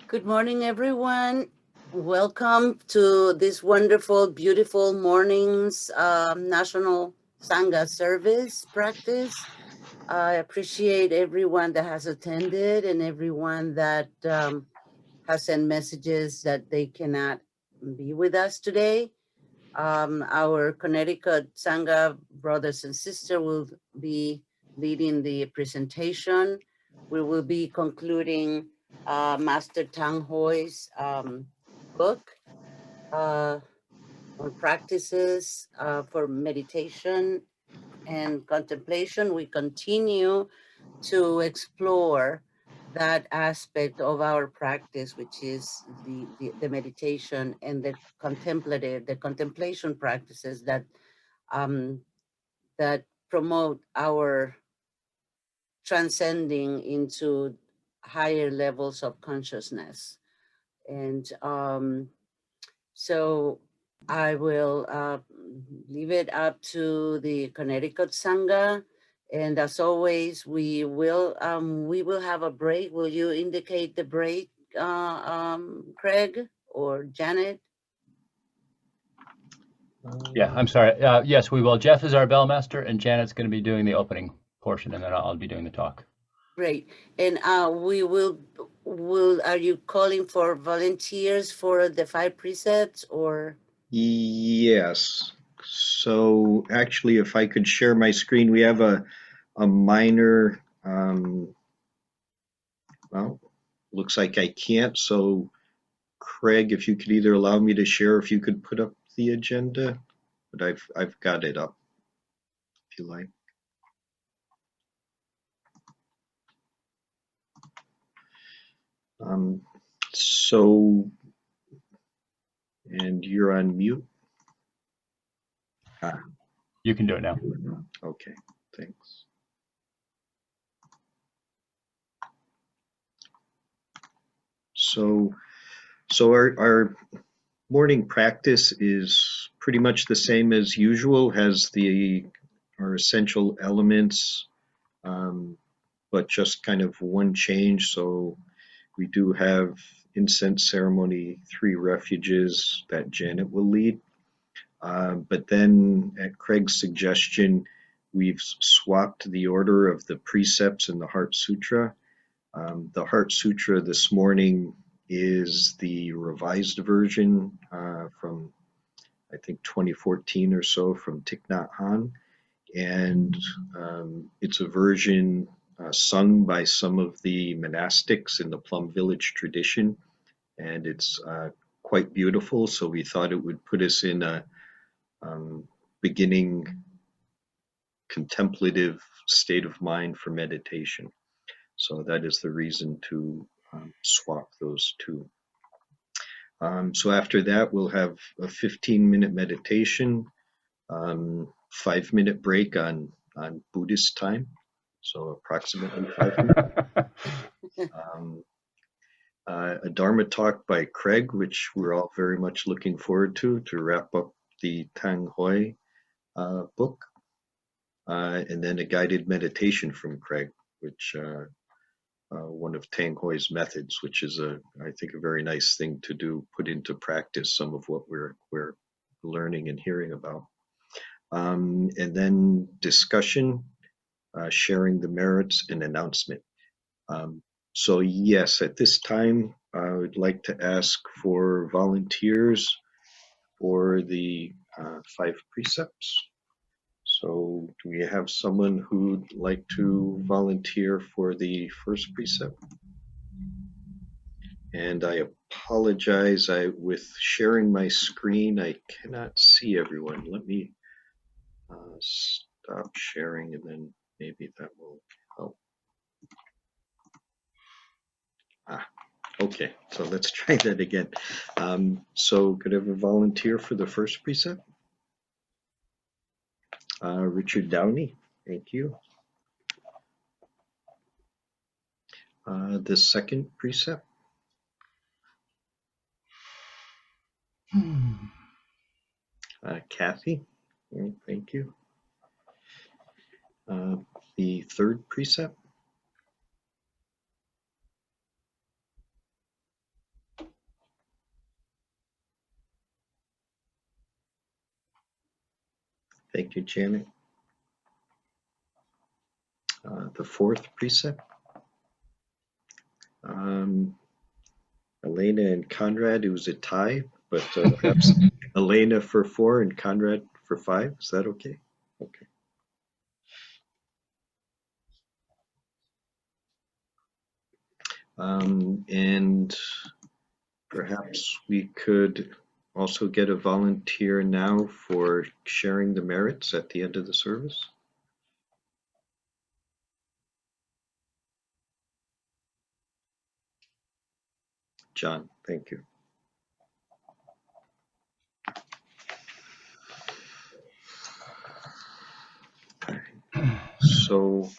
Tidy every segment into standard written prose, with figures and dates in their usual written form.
Good morning, everyone. Welcome to this wonderful, beautiful morning's National Sangha service practice. I appreciate everyone that has attended and everyone that has sent messages that they cannot be with us today. Our Connecticut Sangha brothers and sisters will be leading the presentation. We will be concluding Master Tang Hoi's book uh, on practices for meditation and contemplation. We continue to explore that aspect of our practice, which is the meditation and the contemplation practices um, that promote our transcending into higher levels of consciousness. And so I will leave it up to the Connecticut Sangha. And as always, we will have a break. Will you indicate the break, Craig or Janet? Yeah, I'm sorry. Yes, we will. Jeff is our bellmaster, and Janet's going to be doing the opening portion, and then I'll be doing the talk. Great. And we will. Are you calling for volunteers for the 5 precepts or? Yes. So actually, if I could share my screen, we have a minor, well, looks like I can't. So Craig, if you could either allow me to share, if you could put up the agenda, but I've got it up, if you like. So, and you're on mute. You can do it now. Okay, thanks. So our morning practice is pretty much the same as usual, has our essential elements, but just kind of one change. So we do have incense ceremony, 3 refuges that Janet will lead. But then at Craig's suggestion, we've swapped the order of the precepts in the Heart Sutra. The Heart Sutra this morning is the revised version from, I think, 2014 or so from Thich Nhat Hanh. And it's a version sung by some of the monastics in the Plum Village tradition. And it's quite beautiful. So we thought it would put us in a beginning contemplative state of mind for meditation. So that is the reason to swap those two. So after that, we'll have a 15-minute meditation, 5-minute break on Buddhist time, so approximately 5 minutes. A Dharma talk by Craig, which we're all very much looking forward to wrap up the Tang Hoi book, and then a guided meditation from Craig, which one of Tang Hoi's methods, which is I think a very nice thing to do, put into practice some of what we're learning and hearing about. And then discussion, sharing the merits, and announcement. So yes, at this time, I would like to ask for volunteers for the 5 precepts. So do we have someone who'd like to volunteer for the first precept? And I apologize, with sharing my screen, I cannot see everyone. Let me stop sharing and then maybe that will help. Okay, so let's try that again. So could I have a volunteer for the first precept? Richard Downey, thank you. The second precept? Kathy, thank you. The third precept? Thank you, Janet. The fourth precept. Elena and Conrad, it was a tie, but perhaps Elena for 4 and Conrad for 5. Is that okay? Okay. And perhaps we could also get a volunteer now for sharing the merits at the end of the service. John, thank you. So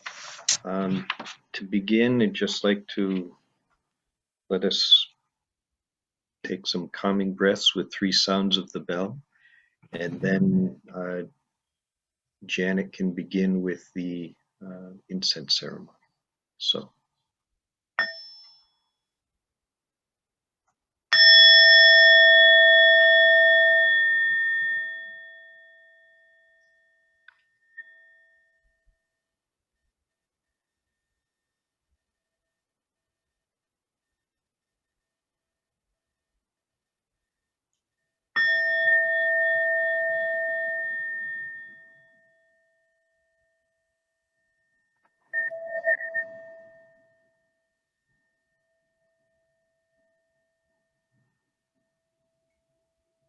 to begin, I'd just like to let us take some calming breaths with 3 sounds of the bell, and then Janet can begin with the incense ceremony. So.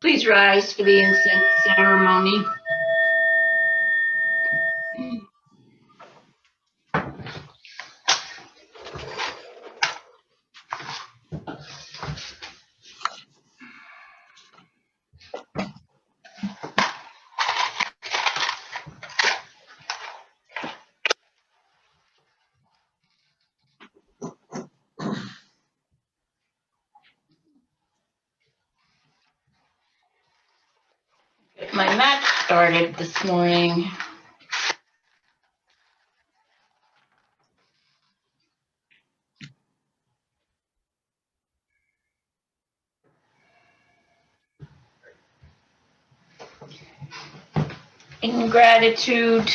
Please rise for the incense ceremony. Get my mat started this morning. In gratitude,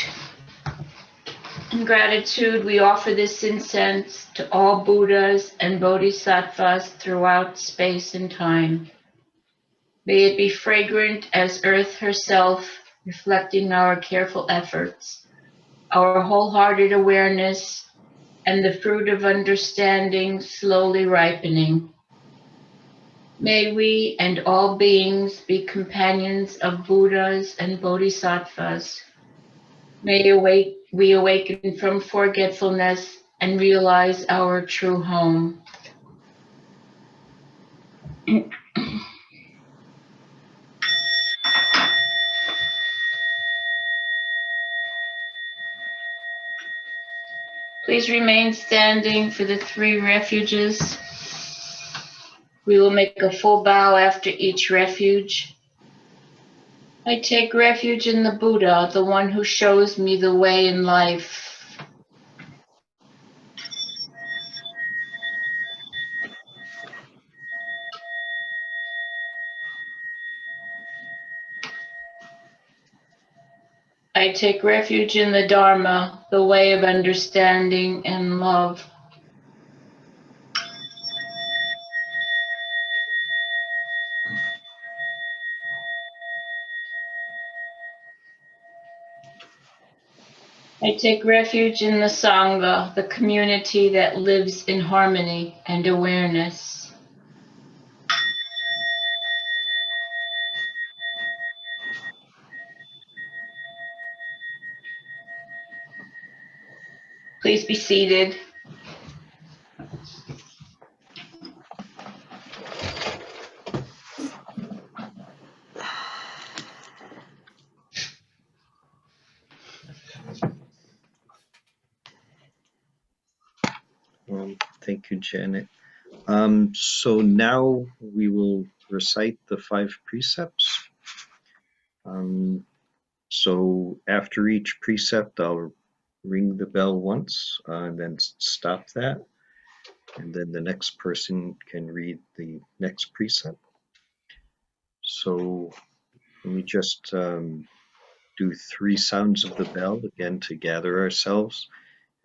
we offer this incense to all Buddhas and Bodhisattvas throughout space and time. May it be fragrant as earth herself, reflecting our careful efforts, our wholehearted awareness, and the fruit of understanding slowly ripening. May we and all beings be companions of Buddhas and Bodhisattvas. May we awaken from forgetfulness and realize our true home. Please remain standing for the 3 refuges. We will make a full bow after each refuge. I take refuge in the Buddha, the one who shows me the way in life. I take refuge in the Dharma, the way of understanding and love. I take refuge in the Sangha, the community that lives in harmony and awareness. Please be seated. Thank you, Janet. So now we will recite the 5 precepts. So after each precept, I'll ring the bell once and then stop that. And then the next person can read the next precept. So let me just do 3 sounds of the bell, again to gather ourselves.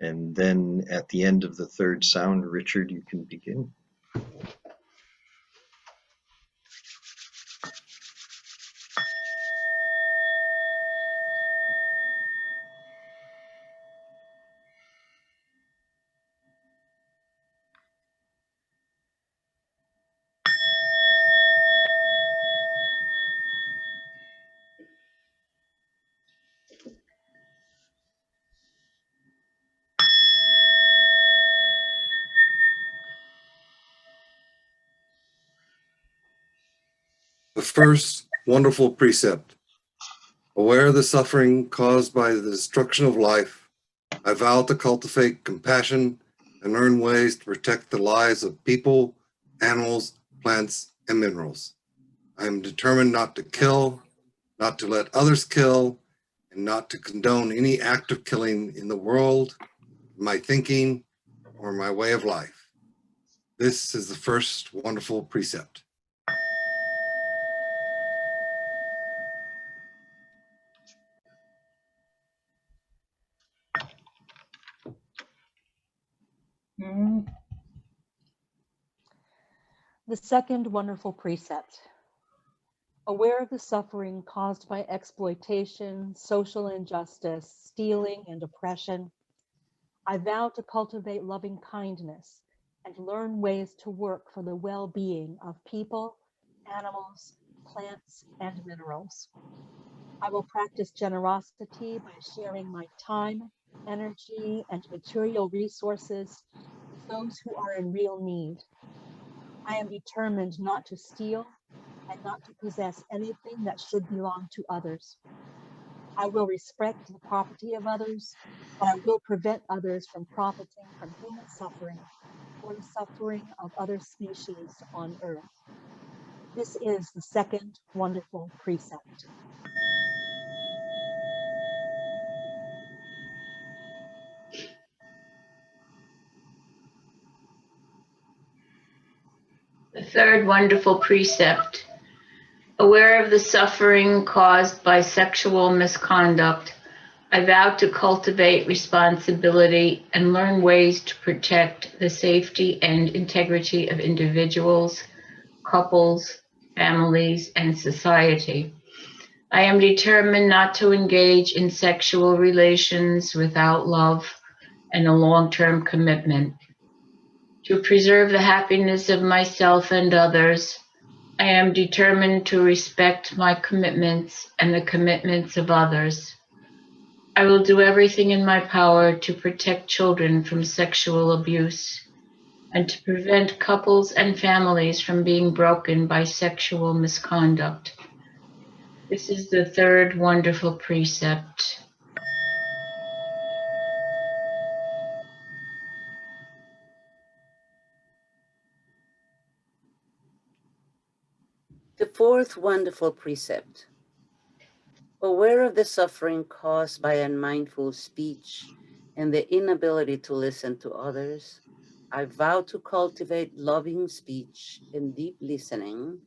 And then at the end of the 3rd sound, Richard, you can begin. The first wonderful precept. Aware of the suffering caused by the destruction of life, I vow to cultivate compassion and learn ways to protect the lives of people, animals, plants, and minerals. I am determined not to kill, not to let others kill, and not to condone any act of killing in the world, my thinking, or my way of life. This is the first wonderful precept. The second wonderful precept. Aware of the suffering caused by exploitation, social injustice, stealing, and oppression, I vow to cultivate loving kindness and learn ways to work for the well-being of people, animals, plants, and minerals. I will practice generosity by sharing my time, energy, and material resources with those who are in real need. I am determined not to steal and not to possess anything that should belong to others. I will respect the property of others, but I will prevent others from profiting from human suffering or the suffering of other species on Earth. This is the second wonderful precept. The third wonderful precept. Aware of the suffering caused by sexual misconduct, I vow to cultivate responsibility and learn ways to protect the safety and integrity of individuals, couples, families, and society. I am determined not to engage in sexual relations without love and a long-term commitment. To preserve the happiness of myself and others, I am determined to respect my commitments and the commitments of others. I will do everything in my power to protect children from sexual abuse and to prevent couples and families from being broken by sexual misconduct. This is the third wonderful precept. The fourth wonderful precept. Aware of the suffering caused by unmindful speech and the inability to listen to others, I vow to cultivate loving speech and deep listening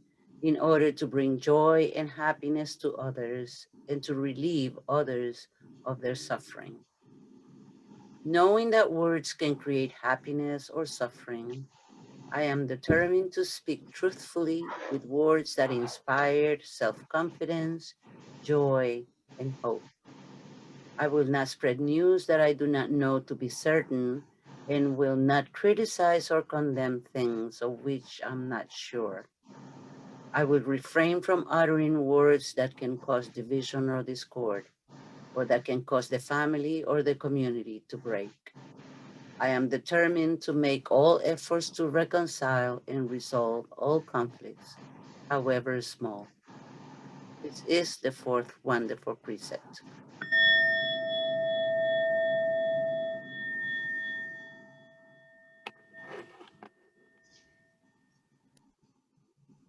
in order to bring joy and happiness to others and to relieve others of their suffering. Knowing that words can create happiness or suffering, I am determined to speak truthfully with words that inspire self-confidence, joy, and hope. I will not spread news that I do not know to be certain and will not criticize or condemn things of which I'm not sure. I will refrain from uttering words that can cause division or discord, or that can cause the family or the community to break. I am determined to make all efforts to reconcile and resolve all conflicts, however small. This is the fourth wonderful precept.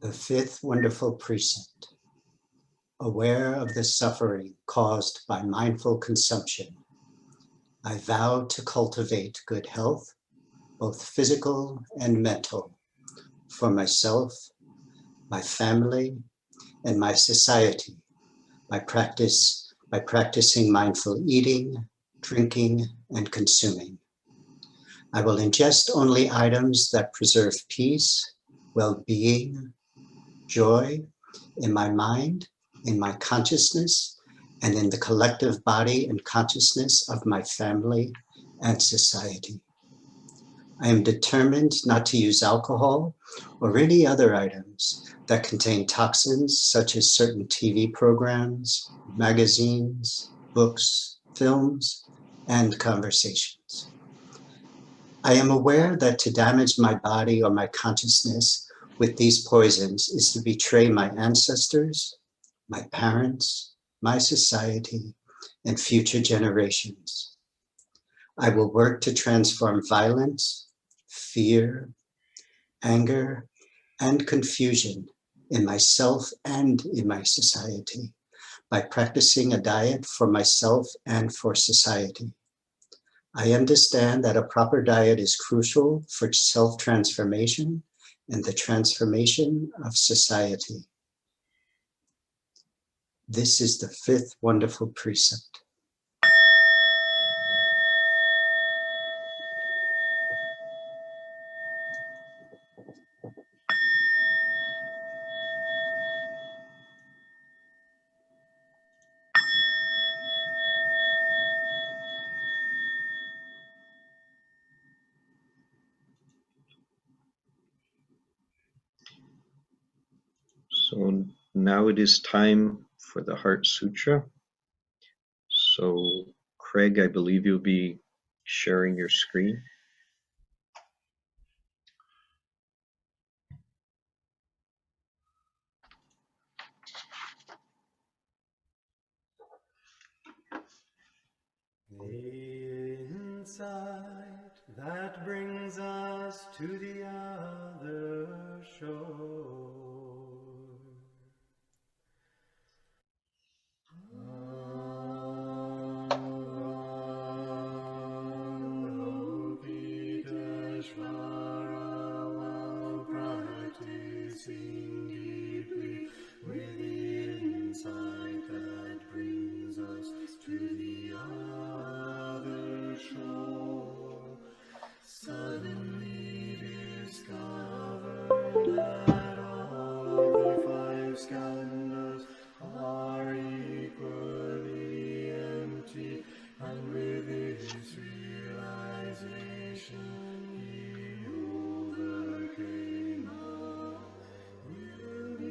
The fifth wonderful precept. Aware of the suffering caused by mindful consumption, I vow to cultivate good health, both physical and mental, for myself, my family, and my society by practice by practicing mindful eating, drinking, and consuming. I will ingest only items that preserve peace, well-being, joy in my mind, in my consciousness, and in the collective body and consciousness of my family and society. I am determined not to use alcohol or any other items that contain toxins, such as certain TV programs, magazines, books, films, and conversations. I am aware that to damage my body or my consciousness with these poisons is to betray my ancestors, my parents, my society, and future generations. I will work to transform violence, fear, anger, and confusion in myself and in my society by practicing a diet for myself and for society. I understand that a proper diet is crucial for self-transformation and the transformation of society. This is the fifth wonderful precept. So now it is time for the Heart Sutra. So Craig, I believe you'll be sharing your screen. The insight that brings us to the other shore. While practicing deeply with the insight that brings us to the other shore, suddenly discover that all of the five skandhas are equally empty, and with this realization he overcame all will be.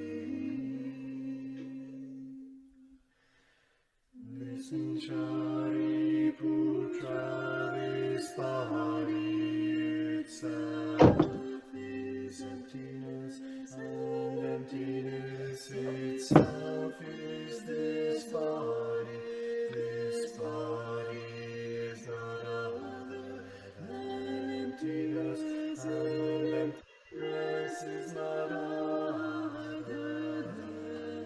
Listen, Shariputra, this body itself is emptiness, and emptiness itself is this body. This body is not other than emptiness, and emptiness is not other than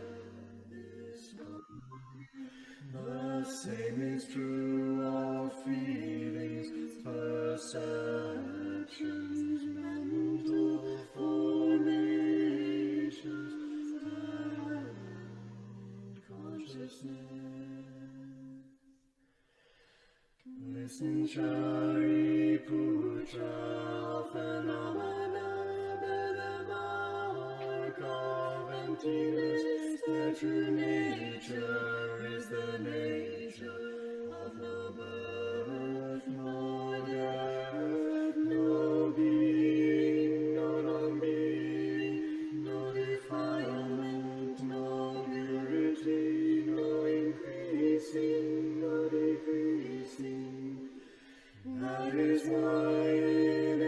this body. The same is true of feelings, perceptions, mental formations, and consciousness. Listen, Shariputra, phenomena bear the mark of emptiness. Their true nature is the nature of no birth, no death, no being, no non-being, no defilement, no purity, no increasing, no decreasing. That is why in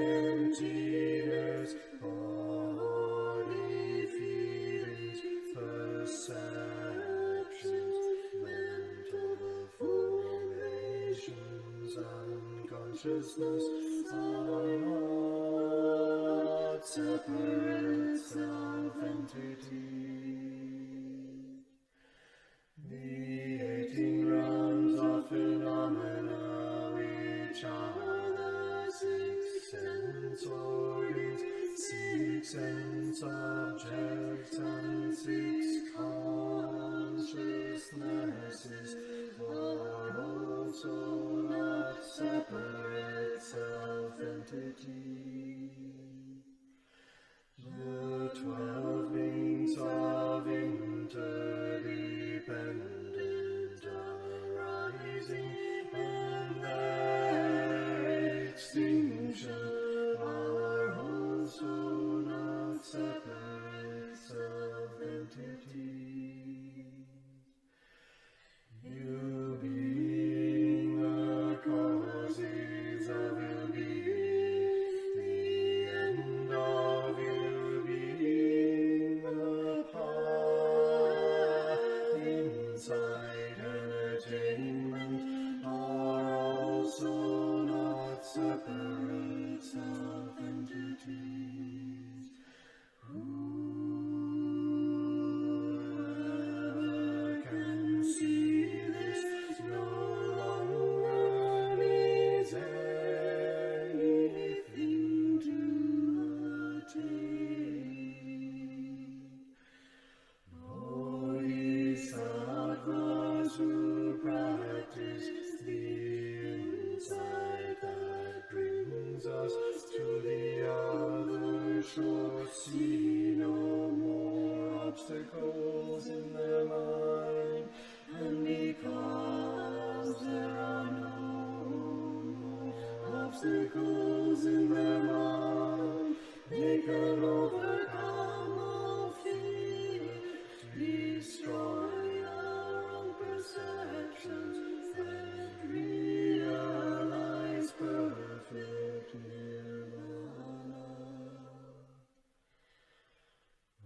emptiness, body, feelings, perceptions, mental formations, and consciousness are not separate self-entities. The 18 realms of phenomena, which are the 6 sense organs, 6 sense objects, and 6 consciousnesses, entity. The 12 means of interdependent arising and their extinction are also not separate self-entities. You being the causes of you being, the end of you being, the path, insight, and attainment are also not separate self-entities. Whoever can see this no longer needs anything to attain. Bodhisattvas who practice the insight that brings us to the other shore see no more obstacles in their mind, and because there are no more obstacles in their mind, they can overcome all fear, destroy our own perceptions, and realize perfect nirvana.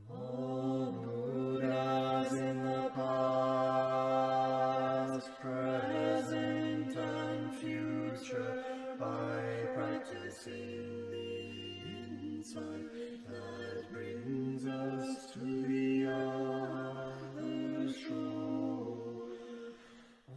All Buddhas in the past, present, and future, by practicing the insight that brings us to the other shore,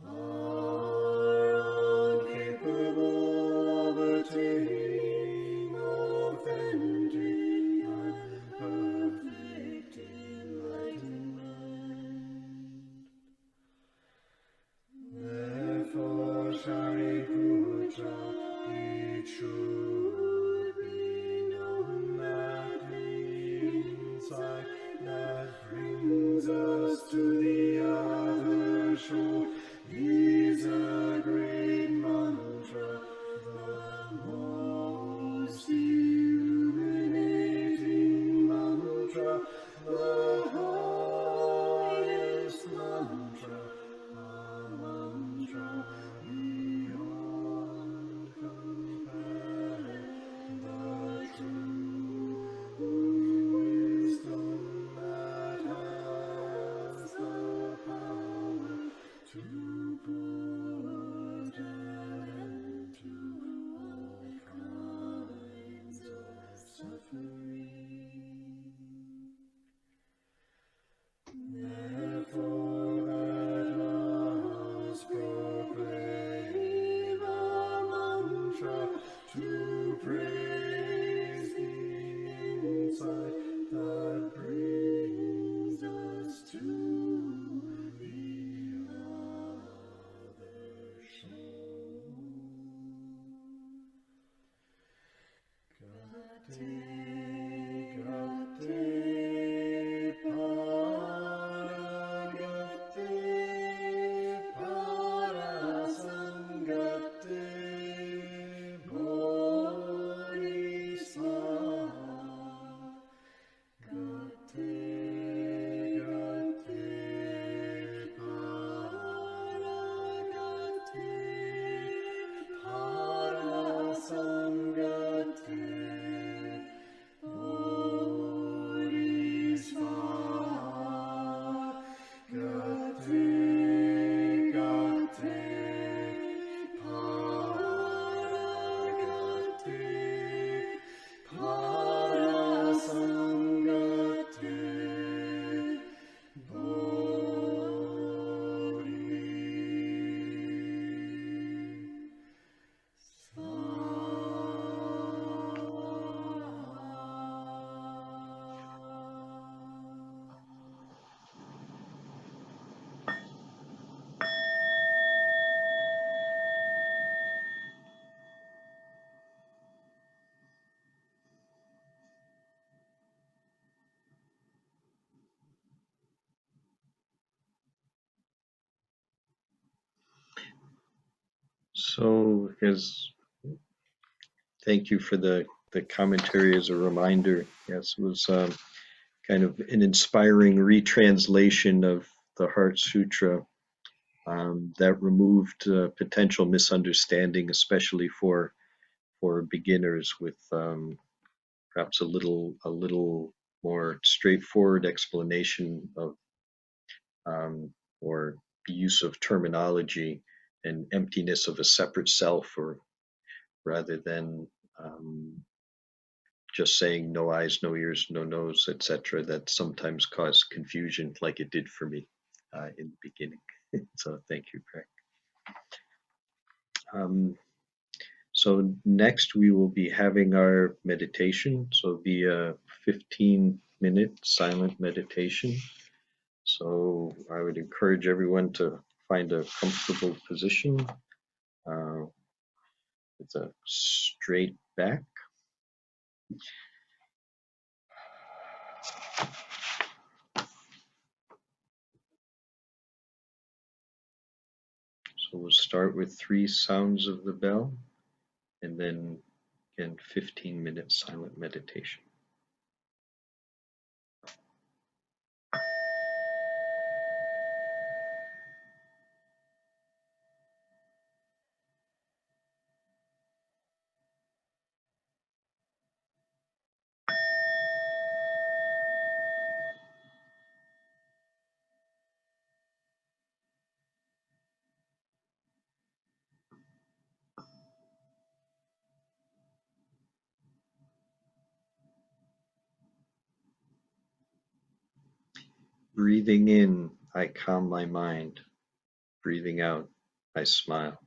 are capable of attaining authentic and perfect enlightenment. Therefore, Shariputra, it should be known that the insight that brings us to the other shore is a great mantra, the most illuminating mantra, the highest mantra, a mantra beyond compare, the true wisdom that has the power to put an end to all kinds of suffering. Therefore, let us proclaim a mantra to praise the insight that brings us to the other shore. Gate, gate, paragate, parasangate, bodhisattva. Gate, gate, paragate, parasangate, So, because thank you for the commentary as a reminder. Yes, it was kind of an inspiring retranslation of the Heart Sutra that removed potential misunderstanding, especially for beginners, with perhaps a little more straightforward explanation of or use of terminology and emptiness of a separate self, or rather than just saying no eyes, no ears, no nose, etc., that sometimes cause confusion, like it did for me in the beginning. So thank you, Craig. So next we will be having our meditation. So it'll be a 15-minute silent meditation. So I would encourage everyone to find a comfortable position with a straight back. So we'll start with 3 sounds of the bell, and then again 15-minute silent meditation. Breathing in, I calm my mind. Breathing out, I smile.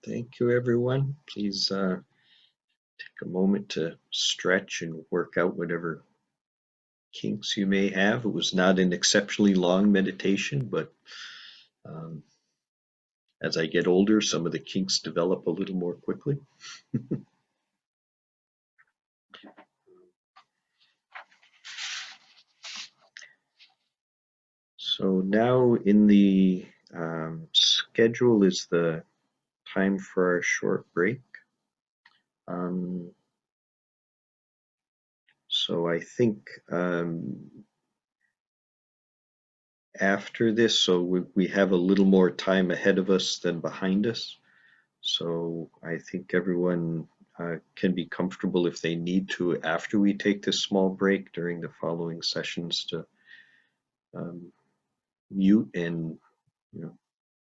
Thank you, everyone. Please take a moment to stretch and work out whatever kinks you may have. It was not an exceptionally long meditation, but um, as I get older, some of the kinks develop a little more quickly. So now in the schedule is the time for our short break. So I think after this, so we have a little more time ahead of us than behind us. So I think everyone can be comfortable if they need to after we take this small break during the following sessions to mute and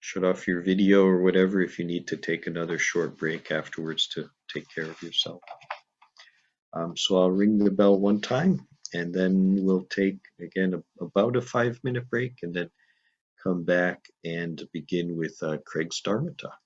shut off your video or whatever if you need to take another short break afterwards to take care of yourself. So I'll ring the bell one time and then we'll take again about a 5-minute break and then come back and begin with Craig's Dharma talk.